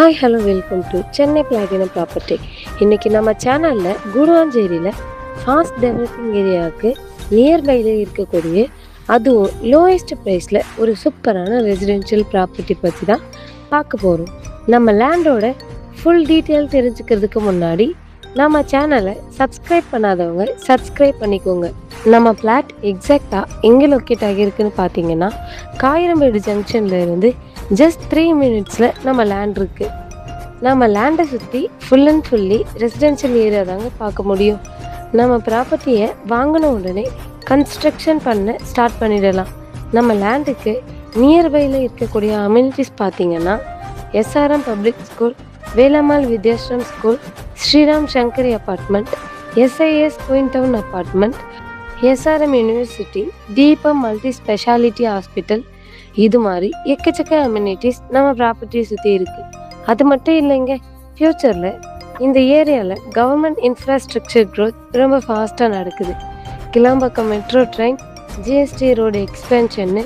Hi hello welcome to Chennai platinum property. இன்றைக்கி நம்ம சேனலில் குடுவாஞ்சேரியில் ஃபாஸ்ட் டெவலப்பிங் ஏரியாவுக்கு நியர்பையில் இருக்கக்கூடிய அதுவும் லோயஸ்ட் ப்ரைஸில் ஒரு சூப்பரான ரெசிடென்ஷியல் ப்ராப்பர்ட்டி பற்றி தான் பார்க்க போகிறோம். நம்ம லேண்டோட ஃபுல் டீட்டெயில் தெரிஞ்சுக்கிறதுக்கு முன்னாடி நம்ம சேனலை சப்ஸ்கிரைப் பண்ணாதவங்க சப்ஸ்கிரைப் பண்ணிக்கோங்க. நம்ம பிளாட் எக்ஸாக்டாக எங்கே லொக்கேட் ஆகியிருக்குன்னு பார்த்தீங்கன்னா காயிரம்பேடு ஜங்ஷனில் இருந்து ஜஸ்ட் 3 மினிட்ஸில் நம்ம லேண்ட் இருக்குது. நம்ம லேண்டை சுற்றி full and fully residential area தாங்க பார்க்க முடியும். நம்ம ப்ராப்பர்ட்டியை வாங்கின உடனே கன்ஸ்ட்ரக்ஷன் பண்ண ஸ்டார்ட் பண்ணிடலாம். நம்ம லேண்டுக்கு நியர்பையில் இருக்கக்கூடிய அம்யூனிட்டிஸ் பார்த்தீங்கன்னா SRM public school, Velammal Vidyashram school, Sriram Sankari apartment, SIS Queen Town apartment, SRM university, Deepam multi speciality hospital, இது மாதிரி எக்கச்சக்க அம்யூனிட்டிஸ் நம்ம ப்ராப்பர்ட்டியை சுற்றி இருக்குது. அது மட்டும் இல்லைங்க, ஃப்யூச்சரில் இந்த ஏரியாவில் கவர்மெண்ட் இன்ஃப்ராஸ்ட்ரக்சர் க்ரோத் ரொம்ப ஃபாஸ்ட்டாக நடக்குது. Kilambakkam metro train, GST road எக்ஸ்பென்ஷன்னு,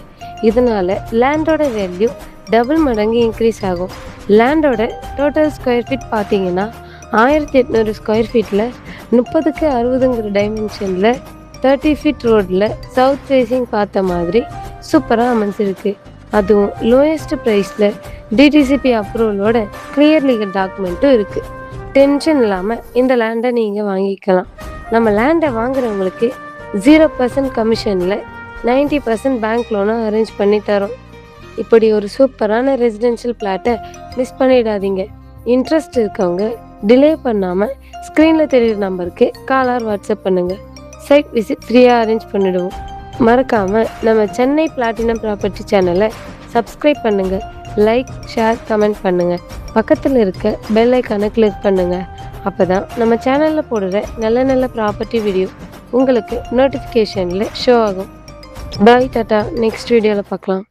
இதனால் லேண்டோட வேல்யூ டபுள் மடங்கு இன்க்ரீஸ் ஆகும். லேண்டோட டோட்டல் ஸ்கொயர் ஃபீட் பார்த்தீங்கன்னா 1800 ஸ்கொயர் ஃபீட்டில் 30க்கு 60ங்கிற டைமென்ஷனில் 30 ஃபீட் ரோடில் சவுத் ஃபேஸிங் பார்த்த மாதிரி சூப்பராக அமைஞ்சிருக்கு. அதுவும் லோயஸ்ட் ப்ரைஸில் டிடிசிபி அப்ரூவலோட கிளியர் லீகல் டாக்குமெண்ட்டும் இருக்குது. டென்ஷன் இல்லாமல் இந்த லேண்டை நீங்கள் வாங்கிக்கலாம். நம்ம லேண்டை வாங்குறவங்களுக்கு 0% கமிஷனில் 90% பேங்க் லோனை அரேஞ்ச் பண்ணி தரோம். இப்படி ஒரு சூப்பரான ரெசிடென்ஷியல் பிளாட்டை மிஸ் பண்ணிடாதீங்க. இன்ட்ரெஸ்ட் இருக்கவங்க டிலே பண்ணாமல் ஸ்க்ரீனில் தெரியுற நம்பருக்கு கால் ஆர் வாட்ஸ்அப் பண்ணுங்கள். சைட் விசிட் ஃப்ரீயாக அரேஞ்ச் பண்ணிவிடுவோம். மறக்காமல் நம்ம சென்னை பிளாட்டினம் ப்ராப்பர்ட்டி சேனலை சப்ஸ்கிரைப் பண்ணுங்கள். லைக், ஷேர், கமெண்ட் பண்ணுங்கள். பக்கத்தில் இருக்க பெல் ஐக்கானை கிளிக் பண்ணுங்கள். அப்போ தான் நம்ம சேனலில் போடுற நல்ல நல்ல ப்ராப்பர்ட்டி வீடியோ உங்களுக்கு நோட்டிஃபிகேஷனில் ஷோ ஆகும். பாய், டாட்டா. நெக்ஸ்ட் வீடியோவில் பார்க்கலாம்.